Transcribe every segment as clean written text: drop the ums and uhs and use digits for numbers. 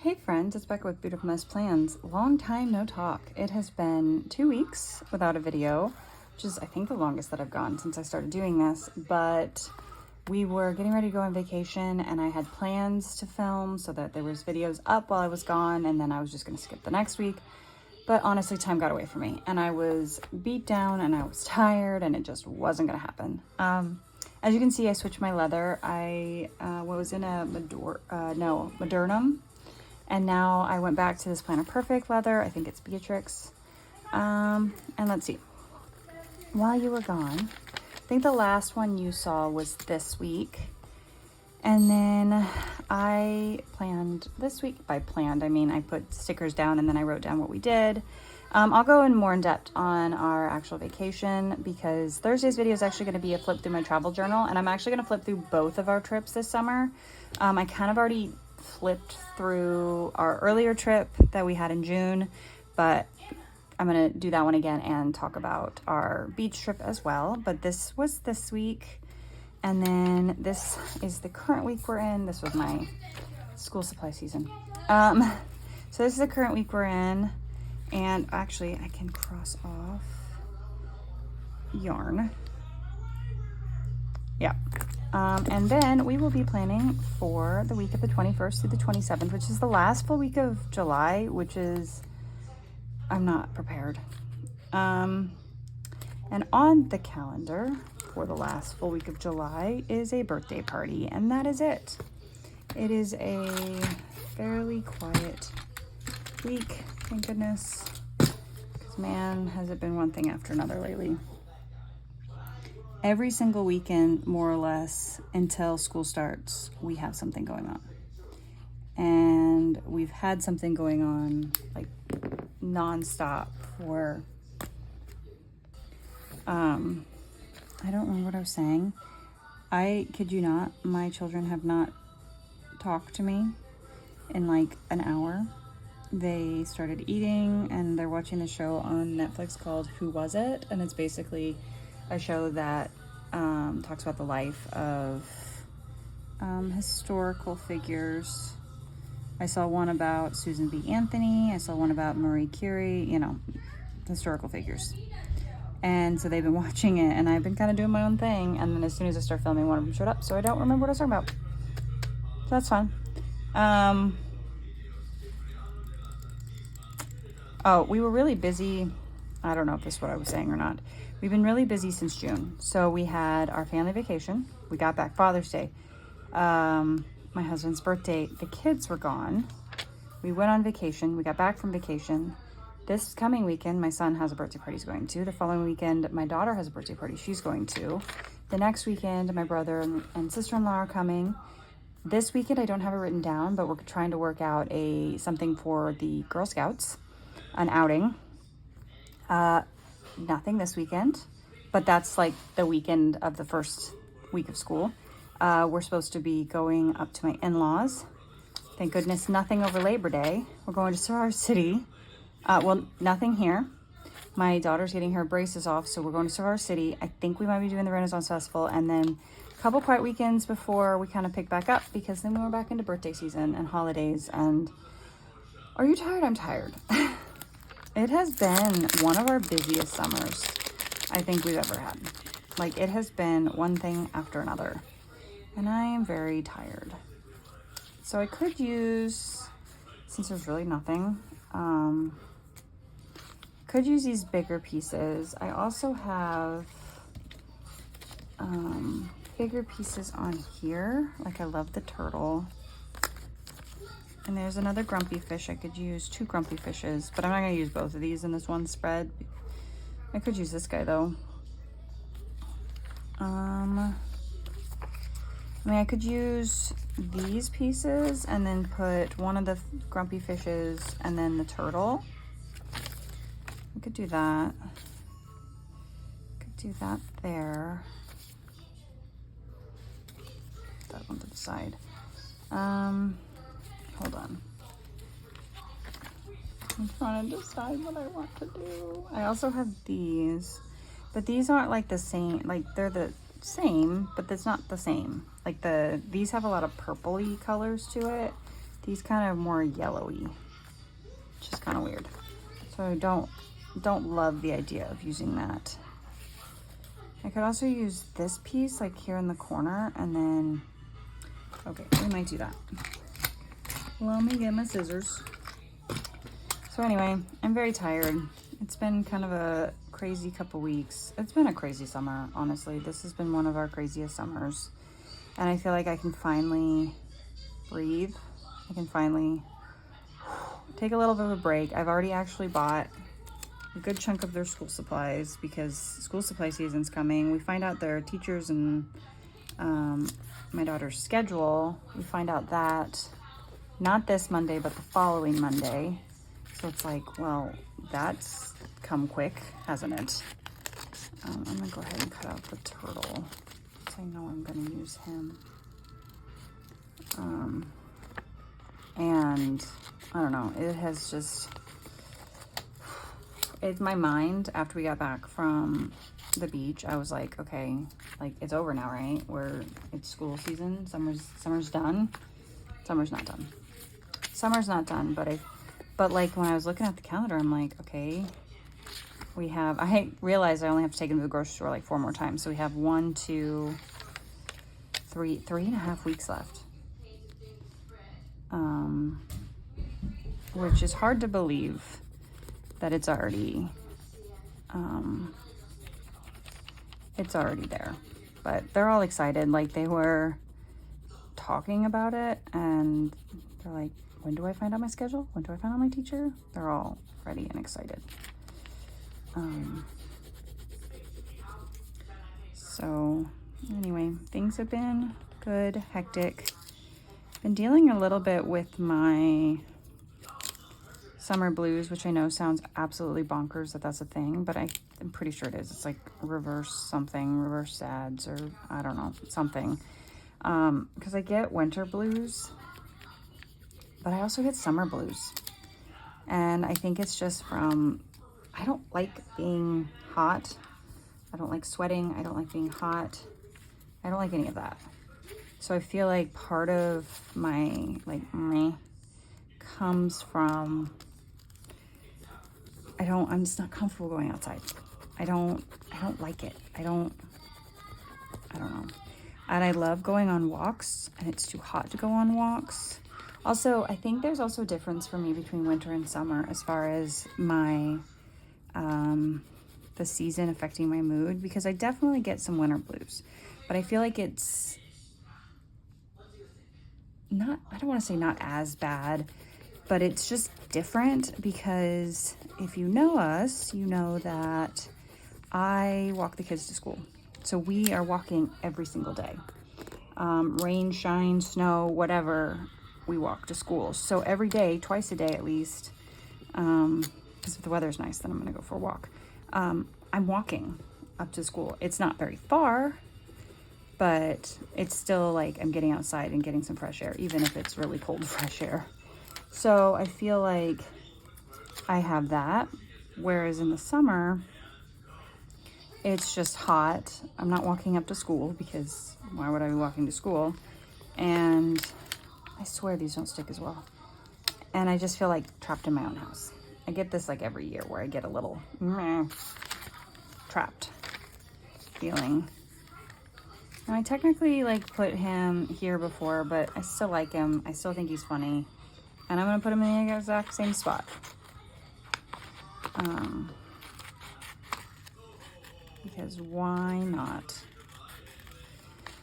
Hey friends, it's Becca with Beautiful Mess Plans. Long time no talk. It has been 2 weeks without a video, which is I think the longest that I've gone since I started doing this, but we were getting ready to go on vacation and I had plans to film so that there was videos up while I was gone, and then I was just going to skip the next week. But honestly, time got away from me and I was beat down and I was tired and it just wasn't going to happen. As you can see, I switched my leather. I was in a Modernum. And now I went back to this Planner Perfect leather. I think it's Beatrix. And let's see. While you were gone, I think the last one you saw was this week. And then I planned this week. By planned, I mean I put stickers down and then I wrote down what we did. I'll go in more in depth on our actual vacation because Thursday's video is actually going to be a flip through my travel journal. And I'm actually going to flip through both of our trips this summer. I kind of already flipped through our earlier trip that we had in June, but I'm gonna do that one again and talk about our beach trip as well. But this was this week, and then this is the current week we're in. This was my school supply season. So this is the current week we're in, and actually I can cross off yarn. Yeah. And then we will be planning for the week of the 21st through the 27th, which is the last full week of July, which is, I'm not prepared. And on the calendar for the last full week of July is a birthday party, and that is it. It is a fairly quiet week, thank goodness, because man, has it been one thing after another lately. Every single weekend, more or less, until school starts, we have something going on. And we've had something going on like nonstop for, I don't remember what I was saying. I kid you not, my children have not talked to me in like an hour. They started eating and they're watching the show on Netflix called Who Was It? And it's basically a show that talks about the life of historical figures. I saw one about Susan B. Anthony. I saw one about Marie Curie, you know, historical figures. And so they've been watching it, and I've been kind of doing my own thing. And then as soon as I start filming, one of them showed up, so I don't remember what I was talking about. So that's fun. Oh, we were really busy. I don't know if this is what I was saying or not. We've been really busy since June. So we had our family vacation. We got back Father's Day. My husband's birthday. The kids were gone. We went on vacation. We got back from vacation. This coming weekend, my son has a birthday party he's going to. The following weekend, my daughter has a birthday party she's going to. The next weekend, my brother and sister-in-law are coming. This weekend, I don't have it written down, but we're trying to work out something for the Girl Scouts, an outing. Nothing this weekend, but that's like the weekend of the first week of school. We're supposed to be going up to my in-laws. Thank goodness nothing over Labor Day. We're going to Soror City. Well, nothing here. My daughter's getting her braces off, so we're going to Soror City. I think we might be doing the Renaissance Festival, and then a couple quiet weekends before we kind of pick back up, because then we're back into birthday season and holidays. And are you tired? I'm tired. It has been one of our busiest summers I think we've ever had. Like, it has been one thing after another. And I am very tired. So I could use, since there's really nothing, could use these bigger pieces. I also have bigger pieces on here. Like, I love the turtle. And there's another grumpy fish. I could use 2 grumpy fishes, but I'm not going to use both of these in this one spread. I could use this guy, though. I mean, I could use these pieces and then put one of the grumpy fishes and then the turtle. I could do that. Could do that there. Put that one to the side. Hold on. I'm trying to decide what I want to do. I also have these, but these aren't like the same. Like, they're the same, but it's not the same. Like, these have a lot of purpley colors to it. These kind of more yellowy, which is kind of weird. So I don't love the idea of using that. I could also use this piece like here in the corner, and then, okay, we might do that. Let me get my scissors. So anyway, I'm very tired. It's been kind of a crazy couple weeks. It's been a crazy summer, honestly. This has been one of our craziest summers. And I feel like I can finally breathe. I can finally take a little bit of a break. I've already actually bought a good chunk of their school supplies because school supply season's coming. We find out their teachers and my daughter's schedule. We find out that not this Monday, but the following Monday. So it's like, well, that's come quick, hasn't it? I'm gonna go ahead and cut out the turtle because I know I'm gonna use him. And I don't know, it has just, it's my mind after we got back from the beach. I was like, okay, like it's over now, right? It's school season, summer's done. Summer's not done. Summer's not done, but like when I was looking at the calendar, I'm like, okay, I realized I only have to take him to the grocery store like 4 more times. So we have 1, 2, 3, 3.5 weeks left. Which is hard to believe that it's already there. But they're all excited. Like they were talking about it and they're like, when do I find out my schedule? When do I find out my teacher? They're all ready and excited. So anyway, things have been good, hectic. Been dealing a little bit with my summer blues, which I know sounds absolutely bonkers that that's a thing, but I'm pretty sure it is. It's like reverse sads, or I don't know, something. Because I get winter blues, but I also get summer blues. And I think it's just from, I don't like being hot. I don't like sweating. I don't like being hot. I don't like any of that. So I feel like part of my, me comes from, I'm just not comfortable going outside. I don't like it. I don't know. And I love going on walks, and it's too hot to go on walks. Also, I think there's also a difference for me between winter and summer as far as my, the season affecting my mood, because I definitely get some winter blues, but I feel like it's not, I don't want to say not as bad, but it's just different because if you know us, you know that I walk the kids to school. So we are walking every single day. Rain, shine, snow, whatever, we walk to school. So every day, twice a day at least, because if the weather's nice, then I'm gonna go for a walk. I'm walking up to school. It's not very far, but it's still like I'm getting outside and getting some fresh air, even if it's really cold fresh air. So I feel like I have that, whereas in the summer, it's just hot. I'm not walking up to school because why would I be walking to school? And I swear these don't stick as well. And I just feel like trapped in my own house. I get this like every year where I get a little trapped feeling. And I technically like put him here before, but I still like him. I still think he's funny. And I'm gonna put him in the exact same spot. Because why not?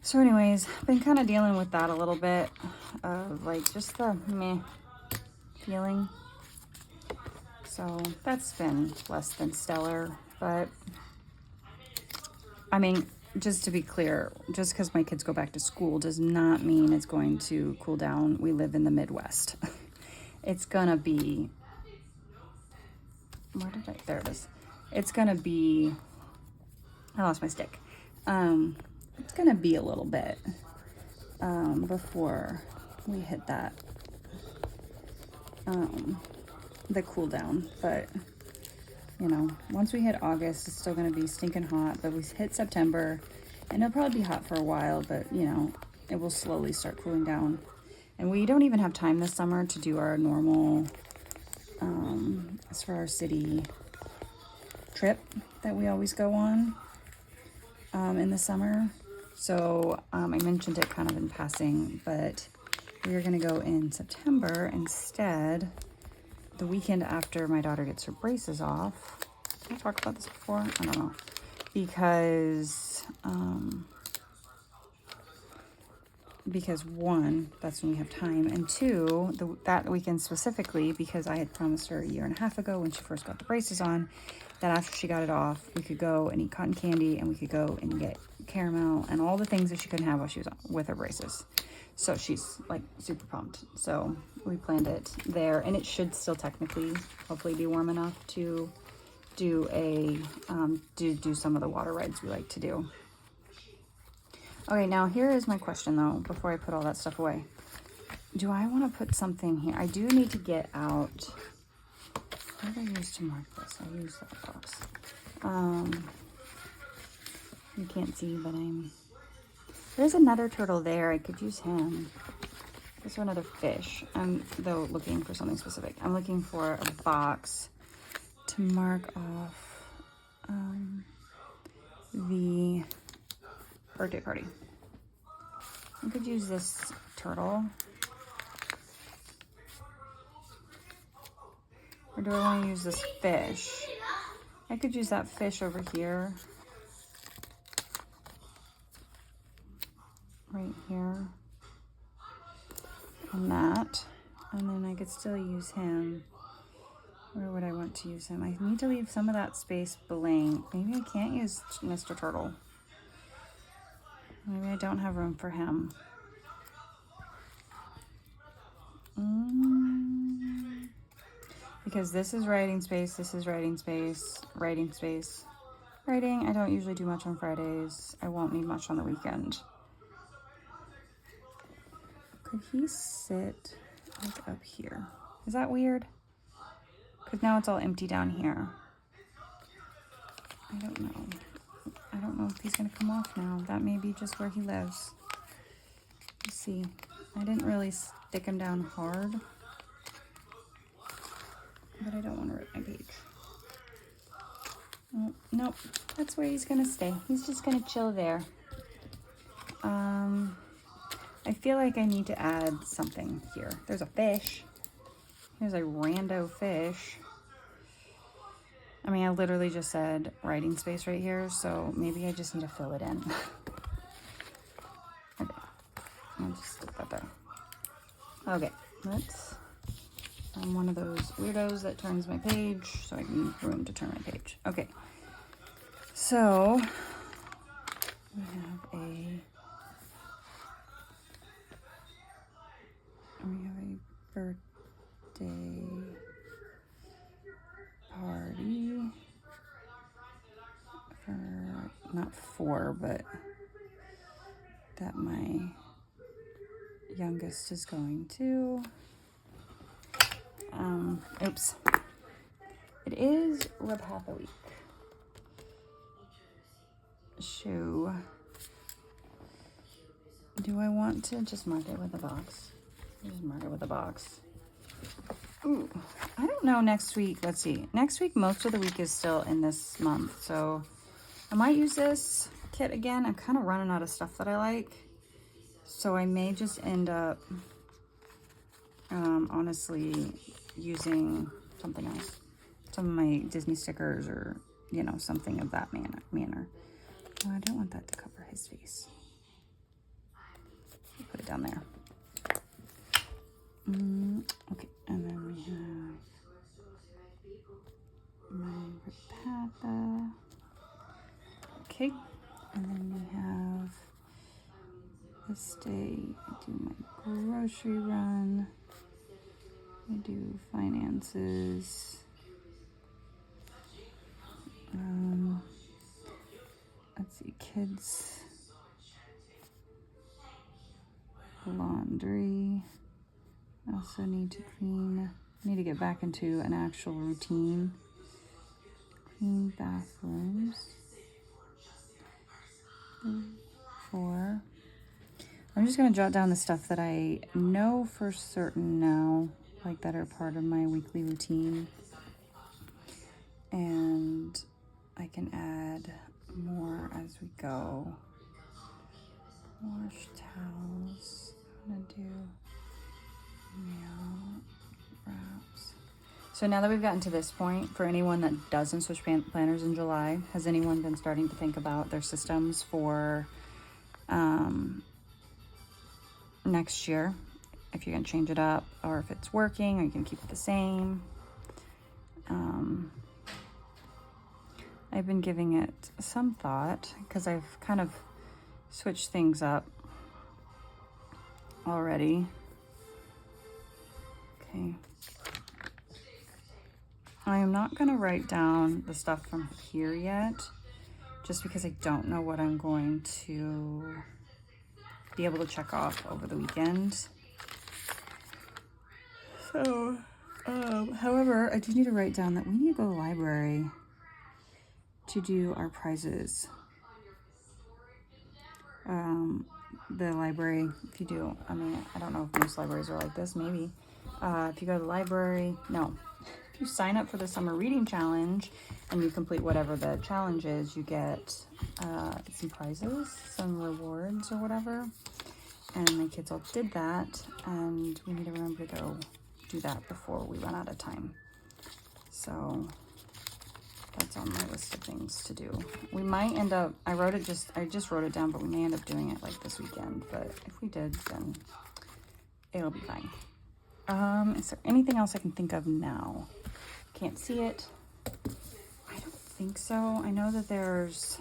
So anyways, been kind of dealing with that a little bit of like just the meh feeling. So that's been less than stellar, but I mean, just to be clear, just because my kids go back to school does not mean it's going to cool down. We live in the Midwest. It's gonna be, there it is. It's gonna be, I lost my stick. It's gonna be a little bit before we hit that, the cool down. But you know, once we hit August, it's still gonna be stinking hot. But we hit September, and it'll probably be hot for a while. But you know, it will slowly start cooling down. And we don't even have time this summer to do our normal, as for our city trip that we always go on in the summer. So I mentioned it kind of in passing, but we are going to go in September instead, the weekend after my daughter gets her braces off. Did I talk about this before? I don't know. Because one, that's when we have time, and two, that weekend specifically, because I had promised her a year and a half ago when she first got the braces on, that after she got it off, we could go and eat cotton candy, and we could go and get caramel and all the things that she couldn't have while she was with her braces. So she's like super pumped. So we planned it there, and it should still technically, hopefully, be warm enough to do do some of the water rides we like to do. Okay, now here is my question though, before I put all that stuff away. Do I want to put something here? I do need to get out. What did I use to mark this? I used that box. You can't see, but there's another turtle there. I could use him. There's another fish. I'm, though, looking for something specific. I'm looking for a box to mark off the birthday party. I could use this turtle. Or do I want to use this fish? I could use that fish over here. Right here. And that. And then I could still use him. Where would I want to use him? I need to leave some of that space blank. Maybe I can't use Mr. Turtle. Maybe I don't have room for him. Because this is writing space, this is writing space, writing space. Writing, I don't usually do much on Fridays. I won't need much on the weekend. Could he sit like up here? Is that weird? Because now it's all empty down here. I don't know. I don't know if he's going to come off now. That may be just where he lives. Let's see. I didn't really stick him down hard. But I don't want to rip my page. Oh, nope. That's where he's going to stay. He's just going to chill there. I feel like I need to add something here. There's a fish. There's a rando fish. I mean, I literally just said writing space right here, so maybe I just need to fill it in. Okay, I'll just stick that there. Okay, I'm one of those weirdos that turns my page, so I need room to turn my page. Okay, so we have a birthday party for, not four, but that my youngest is going to. Oops. It is Rub Half a Week. Shoe. Do I want to just mark it with a box? Just mark it with a box. Ooh, I don't know next week. Let's see. Next week, most of the week is still in this month. So I might use this kit again. I'm kind of running out of stuff that I like. So I may just end up, honestly, using something else. Some of my Disney stickers or, you know, something of that manner. Oh, I don't want that to cover his face. I'll put it down there. Okay, and then we have my Repatha. Okay, and then we have this day I do my grocery run. I do finances. Let's see, kids, laundry. I also need to clean, need to get back into an actual routine. Clean bathrooms. 4. I'm just gonna jot down the stuff that I know for certain now, like that are part of my weekly routine. And I can add more as we go. Wash towels. I'm gonna do meal wraps. So now that we've gotten to this point, for anyone that doesn't switch planners in July, has anyone been starting to think about their systems for next year? If you're gonna change it up, or if it's working, or you can keep it the same. I've been giving it some thought because I've kind of switched things up already. Okay. I am not going to write down the stuff from here yet, just because I don't know what I'm going to be able to check off over the weekend. So, however, I do need to write down that we need to go to the library to do our prizes. The library, if you do, I mean, I don't know if most libraries are like this, maybe. If you go to the library, no. If you sign up for the summer reading challenge and you complete whatever the challenge is, you get some prizes, some rewards or whatever. And my kids all did that, and we need to remember to go do that before we run out of time. So that's on my list of things to do. We might end up, I just wrote it down, but we may end up doing it like this weekend. But if we did, then it'll be fine. Is there anything else I can think of now? Can't see it. I don't think so. I know that it's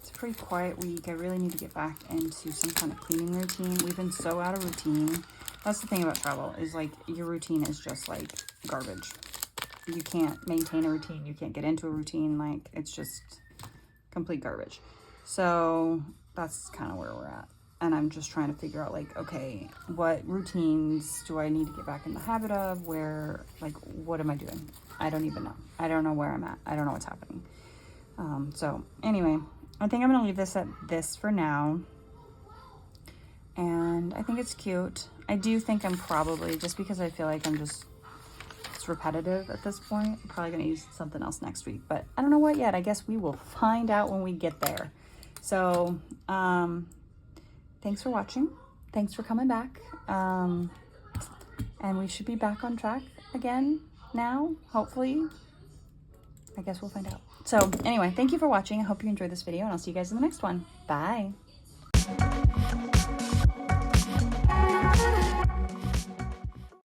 a pretty quiet week. I really need to get back into some kind of cleaning routine. We've been so out of routine. That's the thing about travel, is like your routine is just like garbage. You can't maintain a routine. You can't get into a routine. Like, it's just complete garbage. So that's kind of where we're at. And I'm just trying to figure out, like, okay, what routines do I need to get back in the habit of? Where, like, what am I doing? I don't even know. I don't know where I'm at. I don't know what's happening. So anyway, I think I'm going to leave this at this for now. And I think it's cute. I do think I'm probably, just because I feel like it's repetitive at this point, I'm probably going to use something else next week. But I don't know what yet. I guess we will find out when we get there. So, thanks for watching. Thanks for coming back. And we should be back on track again now, hopefully. I guess we'll find out. So anyway, thank you for watching. I hope you enjoyed this video, and I'll see you guys in the next one. Bye.